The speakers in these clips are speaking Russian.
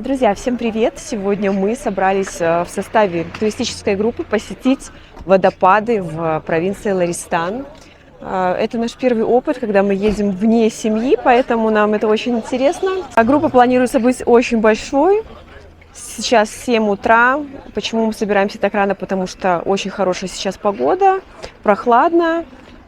Друзья, всем привет! Сегодня мы собрались в составе туристической группы посетить водопады в провинции Ларистан. Это наш первый опыт, когда мы едем вне семьи, поэтому нам это очень интересно. Группа планируется быть очень большой. Сейчас 7 утра. Почему мы собираемся так рано? Потому что очень хорошая сейчас погода, прохладно.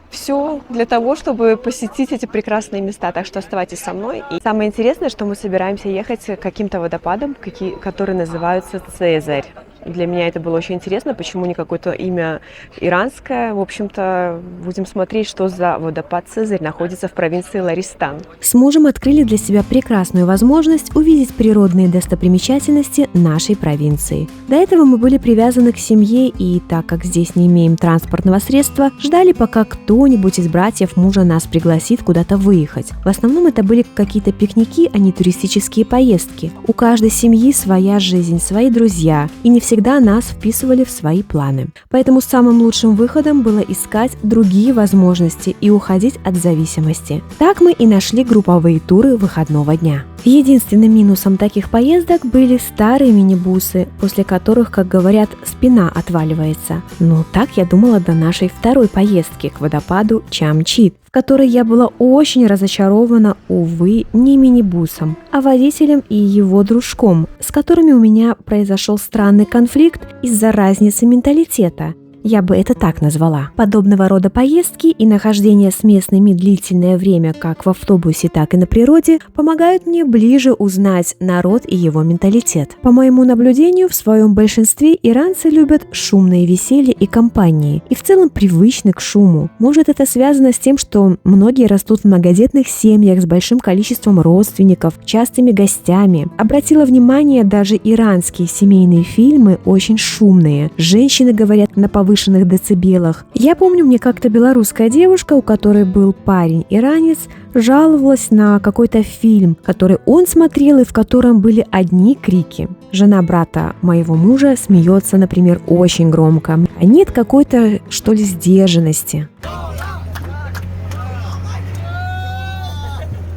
Все для того, чтобы посетить эти прекрасные места. Так что оставайтесь со мной. И самое интересное, что мы собираемся ехать к каким-то водопадам, которые называются Цезарь. Для меня это было очень интересно, почему не какое-то имя иранское. В общем-то, будем смотреть, что за водопад Цезарь находится в провинции Ларистан. С мужем открыли для себя прекрасную возможность увидеть природные достопримечательности нашей провинции. До этого мы были привязаны к семье, и так как здесь не имеем транспортного средства, ждали, пока кто-нибудь из братьев мужа нас пригласит куда-то выехать. В основном это были какие-то пикники, а не туристические поездки. У каждой семьи своя жизнь, свои друзья, и не всегда нас вписывали в свои планы. Поэтому самым лучшим выходом было искать другие возможности и уходить от зависимости. Так мы и нашли групповые туры выходного дня. Единственным минусом таких поездок были старые минибусы, после которых, как говорят, спина отваливается. Но так я думала до нашей второй поездки к водопаду Чамчит, в которой я была очень разочарована, увы, не минибусом, а водителем и его дружком, с которыми у меня произошел странный конфликт из-за разницы менталитета. Я бы это так назвала. Подобного рода поездки и нахождение с местными длительное время как в автобусе, так и на природе помогают мне ближе узнать народ и его менталитет. По моему наблюдению, в своем большинстве иранцы любят шумные веселья и компании, и в целом привычны к шуму. Может, это связано с тем, что многие растут в многодетных семьях с большим количеством родственников, частыми гостями. Обратила внимание, даже иранские семейные фильмы очень шумные. Женщины говорят на повышенных децибелах. Я помню, мне как-то белорусская девушка, у которой был парень-иранец, жаловалась на какой-то фильм, который он смотрел и в котором были одни крики. Жена брата моего мужа смеется, например, очень громко. Нет какой-то, что ли, сдержанности.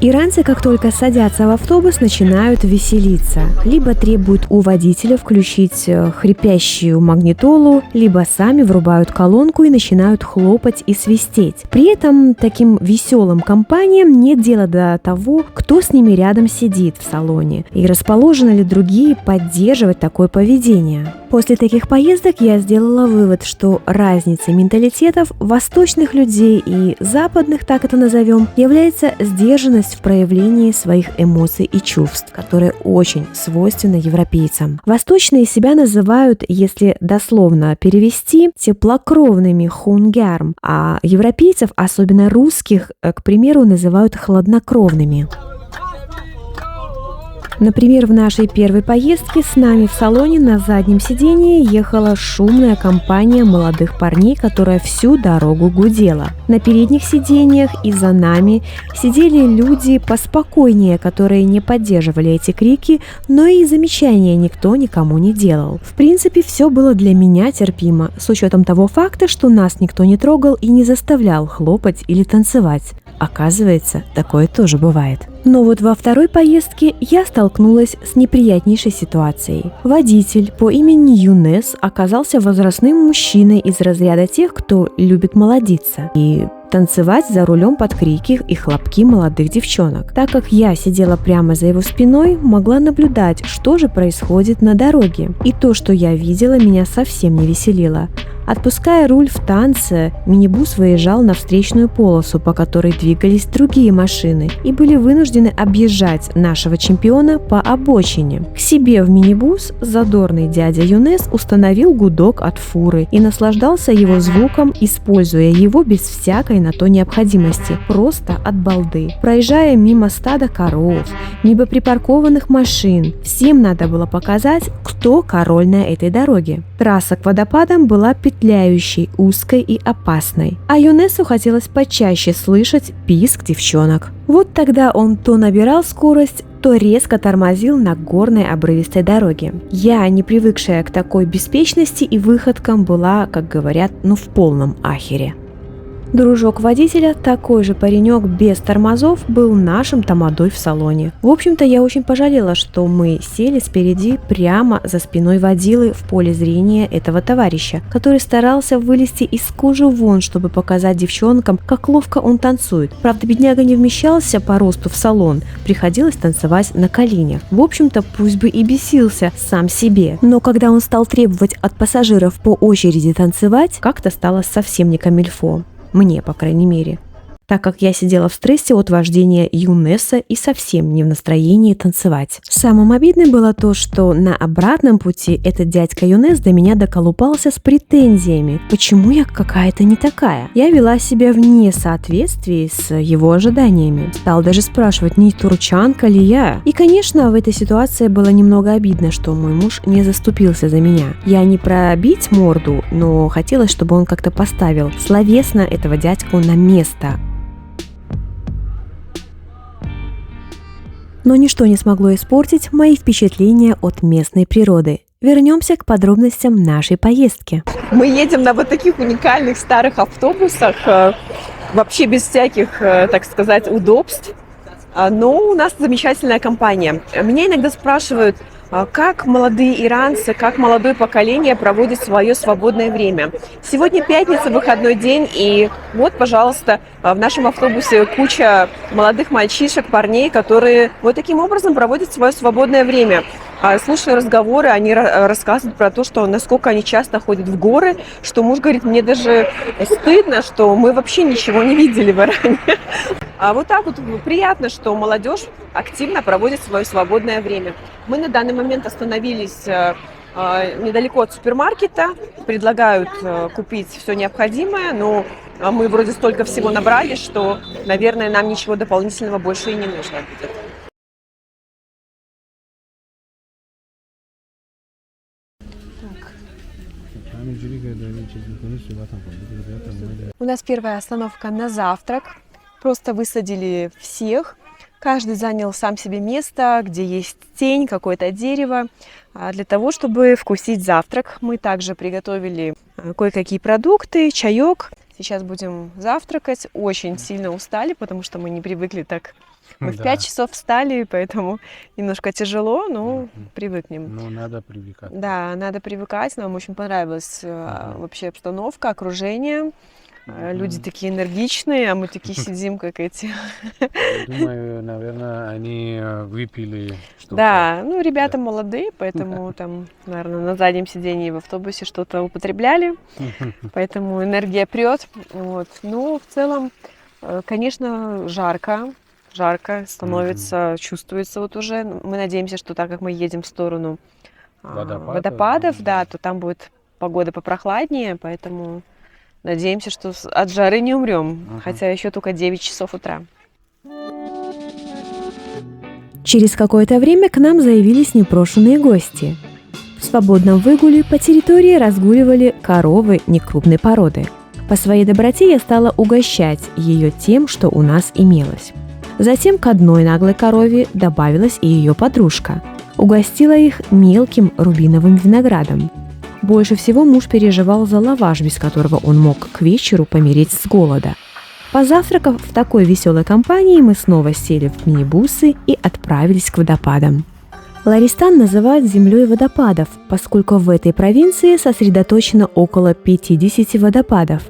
Иранцы, как только садятся в автобус, начинают веселиться. Либо требуют у водителя включить хрипящую магнитолу, либо сами врубают колонку и начинают хлопать и свистеть. При этом таким веселым компаниям нет дела до того, кто с ними рядом сидит в салоне, и расположены ли другие поддерживать такое поведение. После таких поездок я сделала вывод, что разница менталитетов восточных людей и западных, так это назовем, является сдержанность в проявлении своих эмоций и чувств, которые очень свойственны европейцам. Восточные себя называют, если дословно перевести, теплокровными хунгярм, а европейцев, особенно русских, к примеру, называют хладнокровными. Например, в нашей первой поездке с нами в салоне на заднем сидении ехала шумная компания молодых парней, которая всю дорогу гудела. На передних сиденьях и за нами сидели люди поспокойнее, которые не поддерживали эти крики, но и замечания никто никому не делал. В принципе, все было для меня терпимо, с учетом того факта, что нас никто не трогал и не заставлял хлопать или танцевать. Оказывается, такое тоже бывает. Но вот во второй поездке я столкнулась с неприятнейшей ситуацией. Водитель по имени Юнес оказался возрастным мужчиной из разряда тех, кто любит молодиться и танцевать за рулем под крики и хлопки молодых девчонок. Так как я сидела прямо за его спиной, могла наблюдать, что же происходит на дороге. И то, что я видела, меня совсем не веселило. Отпуская руль в танце, минибус выезжал на встречную полосу, по которой двигались другие машины, и были вынуждены объезжать нашего чемпиона по обочине. К себе в минибус задорный дядя Юнес установил гудок от фуры и наслаждался его звуком, используя его без всякой на то необходимости, просто от балды. Проезжая мимо стада коров, мимо припаркованных машин, всем надо было показать, кто король на этой дороге. Трасса к водопадам была петляющей, узкой и опасной, а Юнесу хотелось почаще слышать писк девчонок. Вот тогда он то набирал скорость, то резко тормозил на горной обрывистой дороге. Я, не привыкшая к такой беспечности и выходкам, была, как говорят, в полном ахере. Дружок водителя, такой же паренек без тормозов, был нашим тамадой в салоне. В общем-то, я очень пожалела, что мы сели спереди прямо за спиной водилы в поле зрения этого товарища, который старался вылезти из кожи вон, чтобы показать девчонкам, как ловко он танцует. Правда, бедняга не вмещался по росту в салон, приходилось танцевать на коленях. В общем-то, пусть бы и бесился сам себе, но когда он стал требовать от пассажиров по очереди танцевать, как-то стало совсем не камильфо. Мне, по крайней мере. Так как я сидела в стрессе от вождения Юнеса и совсем не в настроении танцевать. Самым обидным было то, что на обратном пути этот дядька Юнес до меня доколупался с претензиями, почему я какая-то не такая. Я вела себя вне соответствии с его ожиданиями. Стал даже спрашивать, не турчанка ли я. И, конечно, в этой ситуации было немного обидно, что мой муж не заступился за меня. Я не пробить морду, но хотелось, чтобы он как-то поставил словесно этого дядьку на место. Но ничто не смогло испортить мои впечатления от местной природы. Вернемся к подробностям нашей поездки. Мы едем на вот таких уникальных старых автобусах, вообще без всяких, так сказать, удобств. Но у нас замечательная компания. Меня иногда спрашивают, как молодые иранцы, как молодое поколение проводит свое свободное время. Сегодня пятница, выходной день, и вот, пожалуйста, в нашем автобусе куча молодых мальчишек, парней, которые вот таким образом проводят свое свободное время. Слушая разговоры, они рассказывают про то, что насколько они часто ходят в горы, что муж говорит, мне даже стыдно, что мы вообще ничего не видели в Иране. А вот так вот приятно, что молодежь активно проводит свое свободное время. Мы на данный момент остановились недалеко от супермаркета, предлагают купить все необходимое, но мы вроде столько всего набрали, что, наверное, нам ничего дополнительного больше и не нужно будет. У нас первая остановка на завтрак. Просто высадили всех. Каждый занял сам себе место, где есть тень, какое-то дерево. Для того, чтобы вкусить завтрак, мы также приготовили кое-какие продукты, чаек. Сейчас будем завтракать. Очень сильно устали, потому что мы не привыкли так. Мы в 5 часов встали, поэтому немножко тяжело, но привыкнем. Ну, надо привыкать. Да, надо привыкать. Нам очень понравилась вообще обстановка, окружение. Люди такие энергичные, а мы такие сидим, как эти. Думаю, наверное, они выпили что-то. Да, ну, ребята молодые, поэтому там, наверное, на заднем сидении в автобусе что-то употребляли, поэтому энергия прет. Вот. Ну, в целом, конечно, жарко становится, чувствуется вот уже. Мы надеемся, что так как мы едем в сторону водопадов, да, то там будет погода попрохладнее, поэтому надеемся, что от жары не умрем, хотя еще только 9 часов утра. Через какое-то время к нам заявились непрошенные гости. В свободном выгуле по территории разгуливали коровы некрупной породы. По своей доброте я стала угощать ее тем, что у нас имелось. Затем к одной наглой корове добавилась и ее подружка. Угостила их мелким рубиновым виноградом. Больше всего муж переживал за лаваш, без которого он мог к вечеру помереть с голода. Позавтракав в такой веселой компании, мы снова сели в минибусы и отправились к водопадам. Ларистан называют землей водопадов, поскольку в этой провинции сосредоточено около 50 водопадов.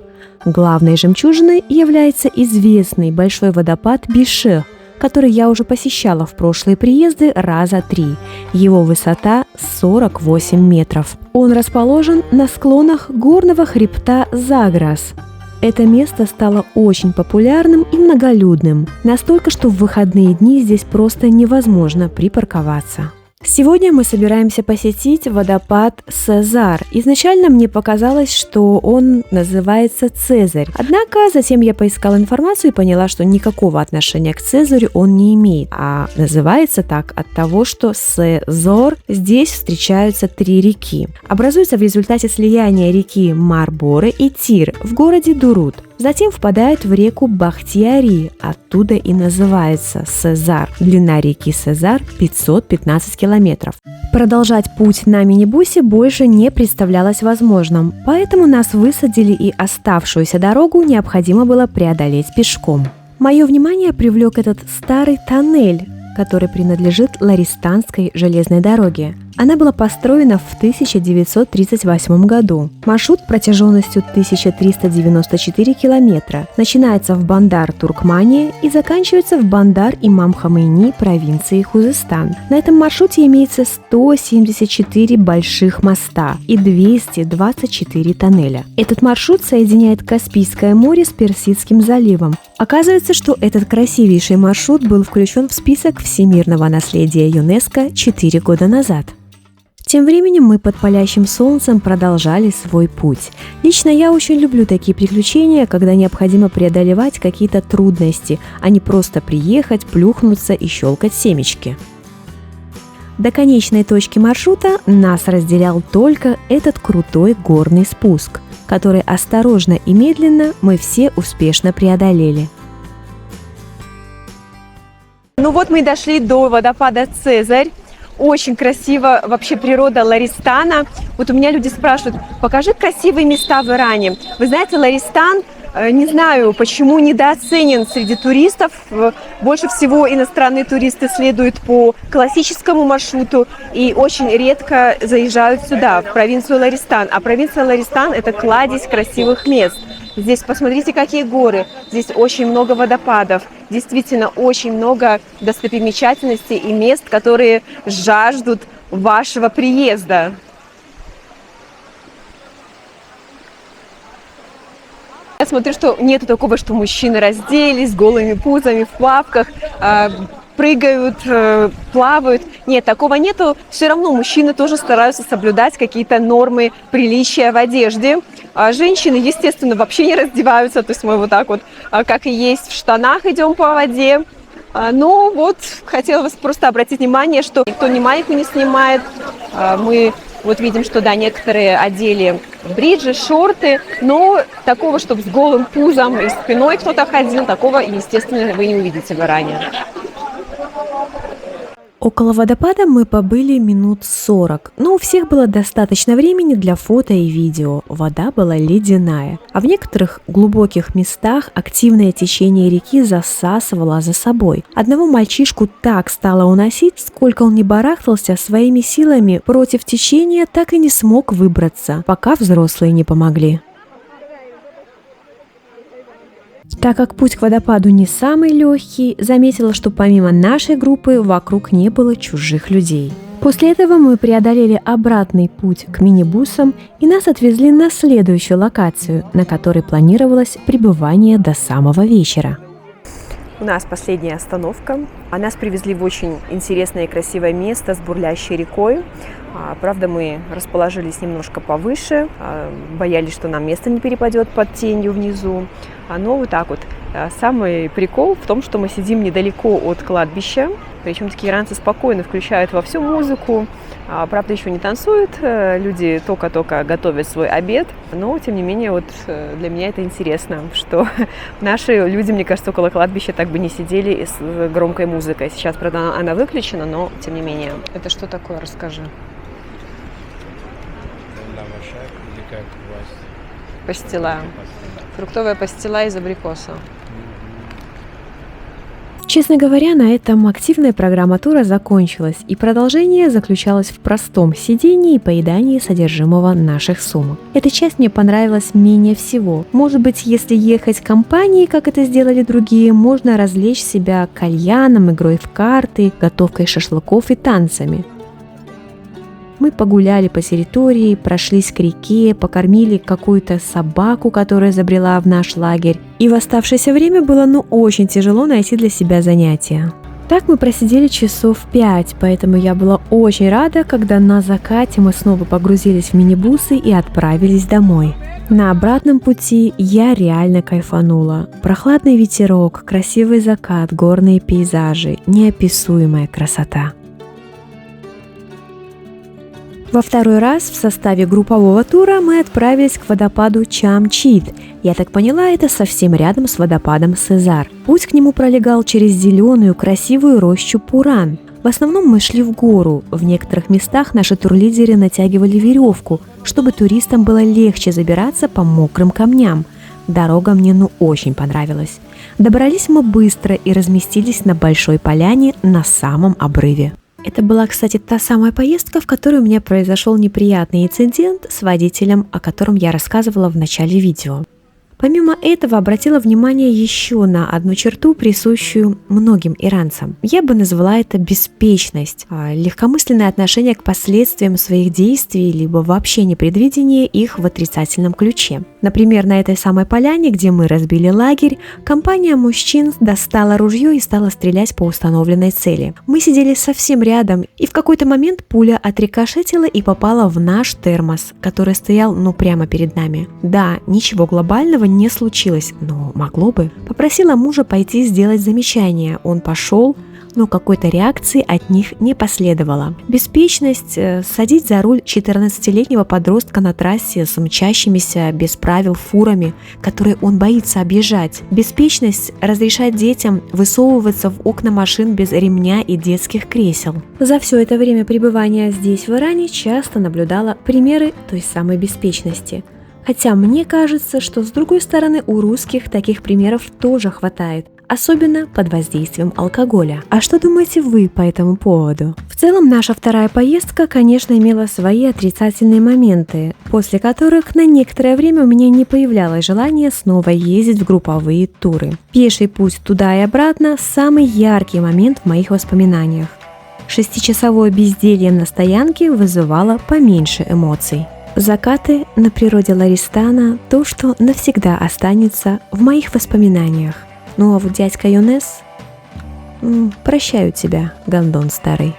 Главной жемчужиной является известный большой водопад Бишех, который я уже посещала в прошлые приезды раза 3. Его высота 48 метров. Он расположен на склонах горного хребта Заграс. Это место стало очень популярным и многолюдным, настолько, что в выходные дни здесь просто невозможно припарковаться. Сегодня мы собираемся посетить водопад Сезар. Изначально мне показалось, что он называется Цезарь. Однако затем я поискала информацию и поняла, что никакого отношения к Цезарю он не имеет. А называется так от того, что Сезор здесь встречаются 3 реки. Образуется в результате слияния реки Марборе и Тир в городе Дурут. Затем впадает в реку Бахтияри, оттуда и называется Сезар. Длина реки Сезар 515 километров. Продолжать путь на минибусе больше не представлялось возможным, поэтому нас высадили и оставшуюся дорогу необходимо было преодолеть пешком. Мое внимание привлек этот старый тоннель, который принадлежит Ларистанской железной дороге. Она была построена в 1938 году. Маршрут протяженностью 1394 километра начинается в Бандар-Туркмания и заканчивается в Бандар-Имам-Хомейни провинции Хузестан. На этом маршруте имеется 174 больших моста и 224 тоннеля. Этот маршрут соединяет Каспийское море с Персидским заливом. Оказывается, что этот красивейший маршрут был включен в список всемирного наследия ЮНЕСКО 4 года назад. Тем временем мы под палящим солнцем продолжали свой путь. Лично я очень люблю такие приключения, когда необходимо преодолевать какие-то трудности, а не просто приехать, плюхнуться и щелкать семечки. До конечной точки маршрута нас разделял только этот крутой горный спуск, который осторожно и медленно мы все успешно преодолели. Ну вот мы и дошли до водопада Цезарь. Очень красиво вообще природа Ларистана. Вот у меня люди спрашивают, покажи красивые места в Иране. Вы знаете, Ларистан, не знаю, почему недооценен среди туристов. Больше всего иностранные туристы следуют по классическому маршруту и очень редко заезжают сюда, в провинцию Ларистан. А провинция Ларистан – это кладезь красивых мест. Здесь посмотрите, какие горы, здесь очень много водопадов, действительно очень много достопримечательностей и мест, которые жаждут вашего приезда. Я смотрю, что нету такого, что мужчины разделись с голыми пузами в плавках, прыгают, плавают. Нет, такого нету. Все равно мужчины тоже стараются соблюдать какие-то нормы приличия в одежде. А женщины, естественно, вообще не раздеваются. То есть мы вот так вот, как и есть, в штанах идем по воде. Но вот хотела просто обратить внимание, что никто ни майку не снимает. Мы вот видим, что да, некоторые одели бриджи, шорты, но такого, чтобы с голым пузом и спиной кто-то ходил, такого, естественно, вы не увидите в Иране. Около водопада мы побыли минут 40, но у всех было достаточно времени для фото и видео. Вода была ледяная, а в некоторых глубоких местах активное течение реки засасывало за собой. Одного мальчишку так стало уносить, сколько он не барахтался, своими силами против течения так и не смог выбраться, пока взрослые не помогли. Так как путь к водопаду не самый легкий, заметила, что помимо нашей группы вокруг не было чужих людей. После этого мы преодолели обратный путь к минибусам и нас отвезли на следующую локацию, на которой планировалось пребывание до самого вечера. У нас последняя остановка. Нас привезли в очень интересное и красивое место с бурлящей рекой. Правда, мы расположились немножко повыше, боялись, что нам место не перепадет под тенью внизу. Но вот так вот. Самый прикол в том, что мы сидим недалеко от кладбища. Причем такие иранцы спокойно включают во всю музыку. Правда, еще не танцуют, люди только-только готовят свой обед. Но, тем не менее, вот для меня это интересно, что наши люди, мне кажется, около кладбища так бы не сидели с громкой музыкой. Сейчас, правда, она выключена, но, тем не менее. Это что такое? Расскажи. Пастила. Фруктовая пастила из абрикоса. Честно говоря, на этом активная программа тура закончилась, и продолжение заключалось в простом сидении и поедании содержимого наших сумок. Эта часть мне понравилась менее всего. Может быть, если ехать компанией, как это сделали другие, можно развлечь себя кальяном, игрой в карты, готовкой шашлыков и танцами. Мы погуляли по территории, прошлись к реке, покормили какую-то собаку, которая забрела в наш лагерь. И в оставшееся время было очень тяжело найти для себя занятия. Так мы просидели часов 5, поэтому я была очень рада, когда на закате мы снова погрузились в минибусы и отправились домой. На обратном пути я реально кайфанула. Прохладный ветерок, красивый закат, горные пейзажи, неописуемая красота. Во второй раз в составе группового тура мы отправились к водопаду Чамчит. Я так поняла, это совсем рядом с водопадом Сезар. Путь к нему пролегал через зеленую красивую рощу Пуран. В основном мы шли в гору. В некоторых местах наши турлидеры натягивали веревку, чтобы туристам было легче забираться по мокрым камням. Дорога мне очень понравилась. Добрались мы быстро и разместились на большой поляне на самом обрыве. Это была, кстати, та самая поездка, в которой у меня произошел неприятный инцидент с водителем, о котором я рассказывала в начале видео. Помимо этого, обратила внимание еще на одну черту, присущую многим иранцам. Я бы назвала это беспечность, легкомысленное отношение к последствиям своих действий, либо вообще непредвидение их в отрицательном ключе. Например, на этой самой поляне, где мы разбили лагерь, компания мужчин достала ружье и стала стрелять по установленной цели. Мы сидели совсем рядом, и в какой-то момент пуля отрикошетила и попала в наш термос, который стоял прямо перед нами. Да, ничего глобального не случилось, но могло бы. Попросила мужа пойти сделать замечание. Он пошел, но какой-то реакции от них не последовало. Беспечность садить за руль 14-летнего подростка на трассе с мчащимися без правил фурами, которые он боится объезжать. Беспечность разрешать детям высовываться в окна машин без ремня и детских кресел. За все это время пребывания здесь, в Иране, часто наблюдала примеры той самой беспечности. Хотя мне кажется, что с другой стороны у русских таких примеров тоже хватает, особенно под воздействием алкоголя. А что думаете вы по этому поводу? В целом, наша вторая поездка, конечно, имела свои отрицательные моменты, после которых на некоторое время у меня не появлялось желания снова ездить в групповые туры. Пеший путь туда и обратно – самый яркий момент в моих воспоминаниях. 6-часовое безделье на стоянке вызывало поменьше эмоций. Закаты на природе Ларистана – то, что навсегда останется в моих воспоминаниях. Ну а вот дядька Юнес, прощаю тебя, гондон старый.